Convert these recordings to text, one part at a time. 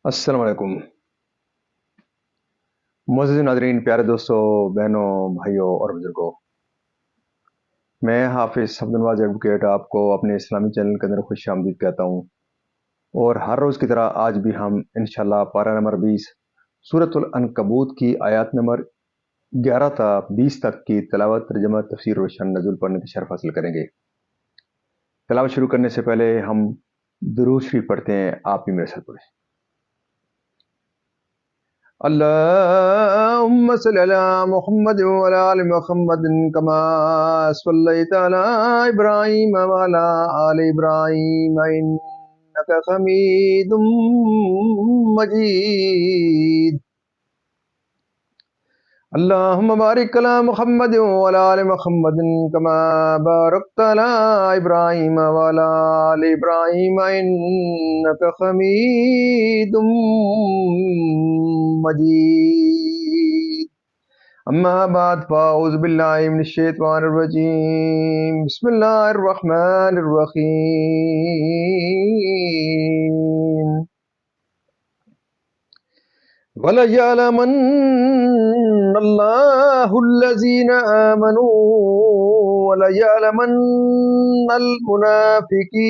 السلام علیکم معزز ناظرین، پیارے دوستوں، بہنوں، بھائیوں اور بزرگوں، میں حافظ عبد النواز ایڈوکیٹ آپ کو اپنے اسلامی چینل کے اندر خوش آمدید کہتا ہوں۔ اور ہر روز کی طرح آج بھی ہم انشاءاللہ پارہ نمبر 20 سورۃ العنکبوت کی آیات نمبر 11 تا 20 تک کی تلاوت، ترجمہ، تفسیر روشن نزول پڑھنے کا شرف حاصل کریں گے۔ تلاوت شروع کرنے سے پہلے ہم درود شریف پڑھتے ہیں، آپ بھی میرے ساتھ پڑھیں۔ اللهم صل على محمد وعلى آل محمد كما صليت على إبراهيم وعلى آل إبراهيم إنك حميد مجيد. اللهم بارك على محمد وعلى آل محمد كما باركت على إبراهيم وعلى آل إبراهيم إنك حميد مجيد. أما بعد فأعوذ بالله من الشيطان الرجيم. بسم الله الرحمن الرحيم. وَلَيَعْلَمَنَّ اللَّهُ الَّذِينَ آمَنُوا وَلَيَعْلَمَنَّ الْمُنَافِقِينَ.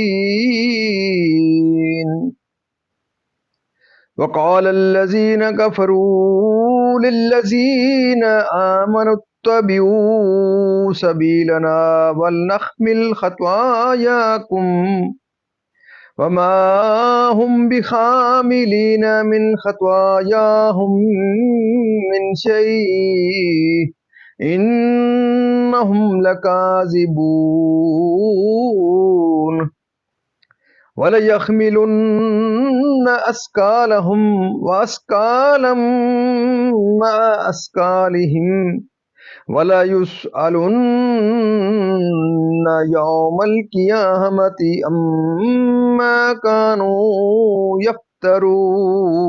وقال الذين كفروا للذين آمنوا اتبعوا سبيلنا ولنحمل خطاياكم وما هم بحاملين من خطاياهم من شيء إنهم لكاذبون. وَلَيَحْمِلُنَّ أَثْقَالَهُمْ وَأَثْقَالًا مَعَ أَثْقَالِهِمْ وَلَيُسْأَلُنَّ يَوْمَ الْقِيَامَةِ عَمَّا كَانُوا يَفْتَرُونَ.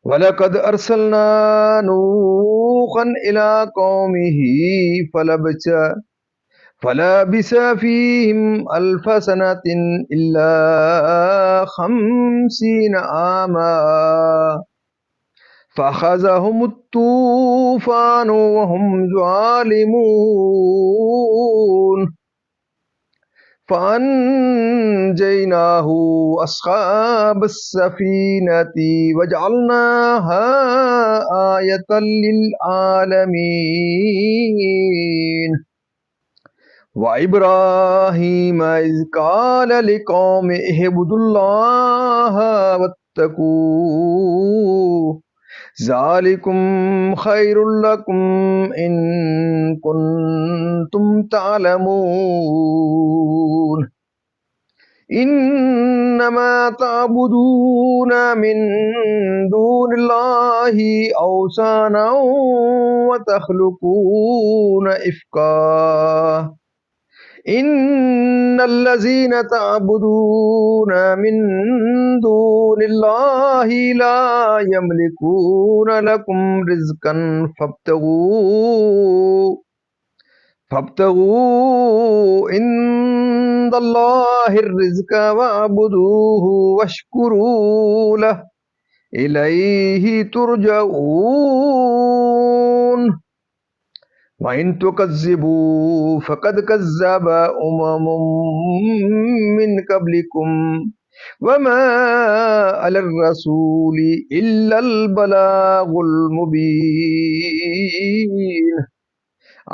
وَلَقَدْ أَرْسَلْنَا نُوحًا إِلَى قَوْمِهِ فلبث فيهم ألف سنة إلا 50 عاما فأخذهم الطوفان وهم ظالمون فأنجيناه أصحاب السفينة وجعلناها آية للعالمين. وَإِبْرَاهِيمَ إِذْ قَالَ لِقَوْمِهِ اعْبُدُوا اللَّهَ وَاتَّقُوهُ ذَلِكُمْ خَيْرٌ لَكُمْ إِن كُنتُمْ تَعْلَمُونَ. إِنَّمَا تَعْبُدُونَ مِن دُونِ اللَّهِ أَوْثَانًا وَتَخْلُقُونَ إِفْكًا. إِنَّ الَّذِينَ تَعْبُدُونَ مِن دُونِ اللَّهِ لَا يَمْلِكُونَ لَكُمْ رِزْقًا فَابْتَغُوا عِندَ اللَّهِ الرِّزْقَ وَاعْبُدُوهُ وَاشْكُرُوا لَهُ إِلَيْهِ تُرْجَعُونَ. وَإِن تُكَذِّبُوا فَقَدْ كَذَّبَ أُمَمٌ مِّن قَبْلِكُمْ وَمَا عَلَى الرَّسُولِ إِلَّا الْبَلَاغُ الْمُبِينُ.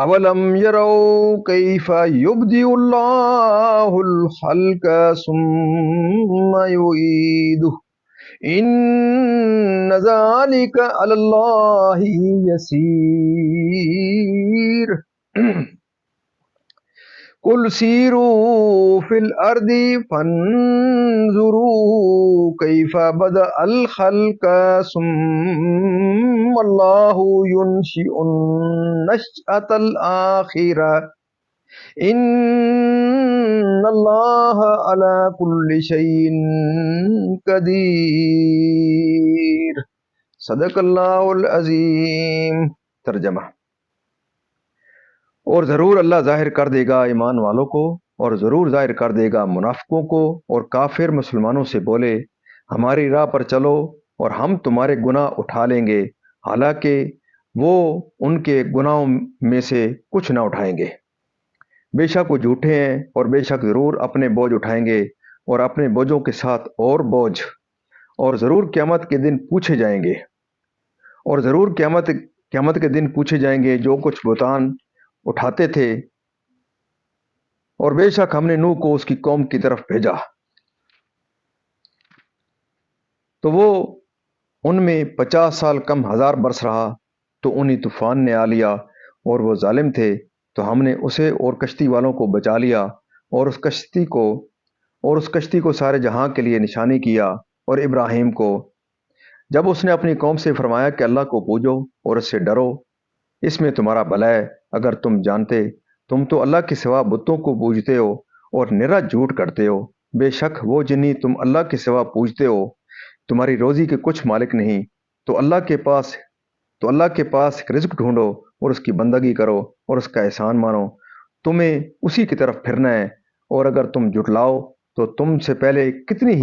أَوَلَمْ يَرَوْا كَيْفَ يُبْدِئُ اللَّهُ الْخَلْقَ ثُمَّ يُعِيدُهُ إِنَّ ذَلِكَ عَلَى اللَّهِ يَسِيرٌ. قُلْ سِيرُوا فِي الْأَرْضِ فَانْظُرُوا كَيْفَ بَدَأَ الْخَلْقَ ثُمَّ اللَّهُ يُنشِئُ النَّشْأَةَ الْآخِرَةَ إِنَّ اللَّهَ عَلَى كُلِّ شَيْءٍ قدیر. صدق اللہ العظیم. ترجمہ: اور ضرور اللہ ظاہر کر دے گا ایمان والوں کو اور ضرور ظاہر کر دے گا منافقوں کو، اور کافر مسلمانوں سے بولے ہماری راہ پر چلو اور ہم تمہارے گناہ اٹھا لیں گے، حالانکہ وہ ان کے گناہوں میں سے کچھ نہ اٹھائیں گے۔ بے شک وہ جھوٹے ہیں، اور بے شک ضرور اپنے بوجھ اٹھائیں گے، اور اپنے بوجھوں کے ساتھ اور بوجھ، اور ضرور قیامت کے دن پوچھے جائیں گے، اور ضرور قیامت کے دن پوچھے جائیں گے جو کچھ بہتان اٹھاتے تھے۔ اور بے شک ہم نے نوح کو اس کی قوم کی طرف بھیجا، تو وہ ان میں 50 سال کم 1000 برس رہا، تو انہیں طوفان نے آ لیا، اور وہ ظالم تھے، تو ہم نے اسے اور کشتی والوں کو بچا لیا، اور اس کشتی کو سارے جہاں کے لیے نشانی کیا، اور ابراہیم کو جب اس نے اپنی قوم سے فرمایا کہ اللہ کو پوجو اور اس سے ڈرو، اس میں تمہارا بھلا ہے اگر تم جانتے، تم تو اللہ کے سوا بتوں کو پوجتے ہو اور نرا جھوٹ کرتے ہو، بے شک وہ جنہیں تم اللہ کے سوا پوجتے ہو تمہاری روزی کے کچھ مالک نہیں، تو اللہ کے پاس رزق ڈھونڈو اور اس کی بندگی کرو اور اس کا احسان مانو، تمہیں اسی کی طرف پھرنا ہے، اور اگر تم جھٹلاؤ تو تم سے پہلے کتنے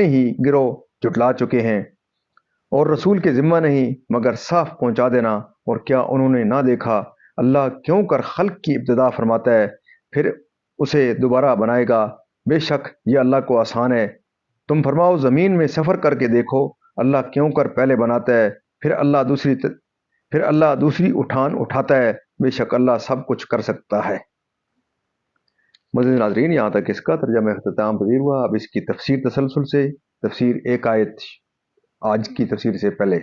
ہی گروہ جھٹلا چکے ہیں، اور رسول کے ذمہ نہیں مگر صاف پہنچا دینا، اور کیا انہوں نے نہ دیکھا اللہ کیوں کر خلق کی ابتدا فرماتا ہے پھر اسے دوبارہ بنائے گا، بے شک یہ اللہ کو آسان ہے۔ تم فرماؤ زمین میں سفر کر کے دیکھو اللہ کیوں کر پہلے بناتا ہے پھر اللہ دوسری اٹھان اٹھاتا ہے، بے شک اللہ سب کچھ کر سکتا ہے۔ مزید ناظرین، یہاں تک اس کا ترجمہ اختتام پذیر ہوا۔ اب اس کی تفسیر تسلسل سے، تفسیر ایک آیت آج کی تفسیر سے پہلے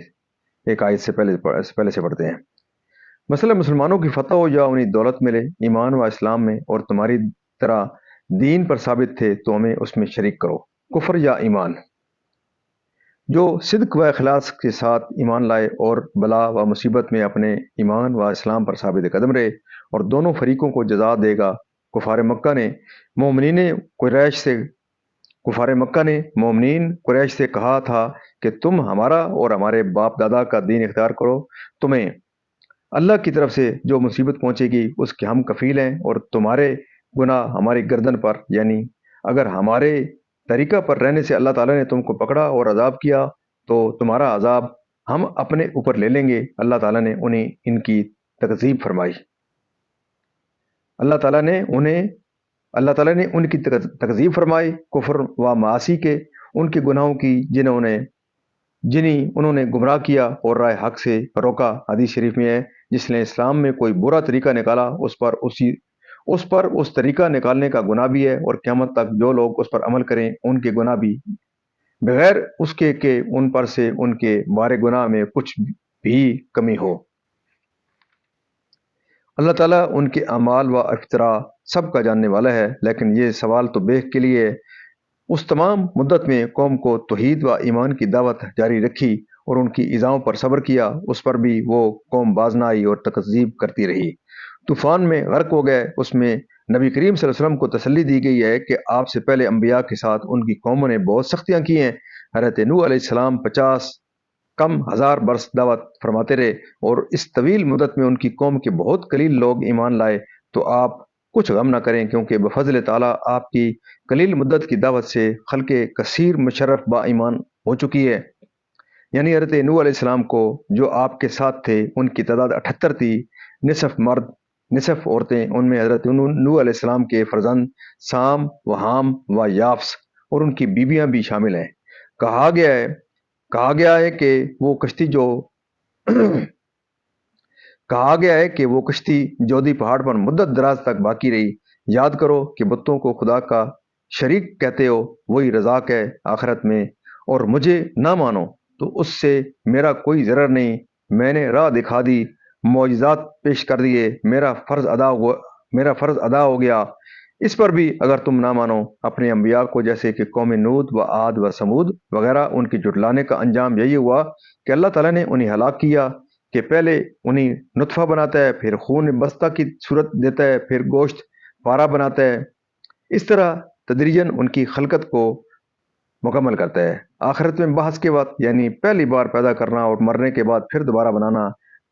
ایک آیت سے پہلے سے پڑھتے ہیں۔ مثلا مسلمانوں کی فتح ہو یا انہیں دولت ملے ایمان و اسلام میں، اور تمہاری طرح دین پر ثابت تھے تو ہمیں اس میں شریک کرو، کفر یا ایمان۔ جو صدق و اخلاص کے ساتھ ایمان لائے اور بلا و مصیبت میں اپنے ایمان و اسلام پر ثابت قدم رہے، اور دونوں فریقوں کو جزا دے گا۔ کفار مکہ نے مومنین قریش سے کہا تھا کہ تم ہمارا اور ہمارے باپ دادا کا دین اختیار کرو، تمہیں اللہ کی طرف سے جو مصیبت پہنچے گی اس کے ہم کفیل ہیں، اور تمہارے گناہ ہماری گردن پر، یعنی اگر ہمارے طریقہ پر رہنے سے اللہ تعالیٰ نے تم کو پکڑا اور عذاب کیا تو تمہارا عذاب ہم اپنے اوپر لے لیں گے۔ اللہ تعالیٰ نے انہیں ان کی تکذیب فرمائی، اللہ تعالیٰ نے ان کی تکذیب فرمائی، کفر و معاصی کے، ان کے گناہوں کی جنہیں انہوں نے گمراہ کیا اور رائے حق سے روکا۔ حدیث شریف میں ہے جس نے اسلام میں کوئی برا طریقہ نکالا اس پر اس طریقہ نکالنے کا گناہ بھی ہے، اور قیامت تک جو لوگ اس پر عمل کریں ان کے گناہ بھی، بغیر اس کے کہ ان پر سے ان کے بارے گناہ میں کچھ بھی کمی ہو۔ اللہ تعالیٰ ان کے اعمال و افطرا سب کا جاننے والا ہے، لیکن یہ سوال تو بیک کے لیے اس تمام مدت میں قوم کو توحید و ایمان کی دعوت جاری رکھی اور ان کی ایذاؤں پر صبر کیا، اس پر بھی وہ قوم باز نہ آئی اور تکذیب کرتی رہی، طوفان میں غرق ہو گئے۔ اس میں نبی کریم صلی اللہ علیہ وسلم کو تسلی دی گئی ہے کہ آپ سے پہلے انبیاء کے ساتھ ان کی قوموں نے بہت سختیاں کی ہیں۔ حضرت نوح علیہ السلام 50 کم 1000 برس دعوت فرماتے رہے، اور اس طویل مدت میں ان کی قوم کے بہت قلیل لوگ ایمان لائے، تو آپ کچھ غم نہ کریں، کیونکہ بفضل تعالیٰ آپ کی قلیل مدت کی دعوت سے خلق کثیر مشرف با ایمان ہو چکی ہے۔ یعنی حضرت نوح علیہ السلام کو جو آپ کے ساتھ تھے ان کی تعداد 78 تھی، نصف مرد نصف عورتیں، ان میں حضرت نوح علیہ السلام کے فرزند سام و حام و یافس اور ان کی بیویاں بھی شامل ہیں۔ کہا گیا ہے کہ وہ کشتی جودی پہاڑ پر مدت دراز تک باقی رہی۔ یاد کرو کہ بتوں کو خدا کا شریک کہتے ہو، وہی رزاق ہے آخرت میں، اور مجھے نہ مانو تو اس سے میرا کوئی ضرر نہیں۔ میں نے راہ دکھا دی، معجزات پیش کر دیے، میرا فرض ادا ہو گیا، اس پر بھی اگر تم نہ مانو۔ اپنے انبیاء کو جیسے کہ قوم نوح و عاد و سمود وغیرہ، ان کے جھٹلانے کا انجام یہی ہوا کہ اللہ تعالیٰ نے انہیں ہلاک کیا کہ پہلے انہیں نطفہ بناتا ہے، پھر خون بستہ کی صورت دیتا ہے، پھر گوشت پارا بناتا ہے، اس طرح تدریجاً ان کی خلقت کو مکمل کرتا ہے۔ آخرت میں بحث کے بعد، یعنی پہلی بار پیدا کرنا اور مرنے کے بعد پھر دوبارہ بنانا،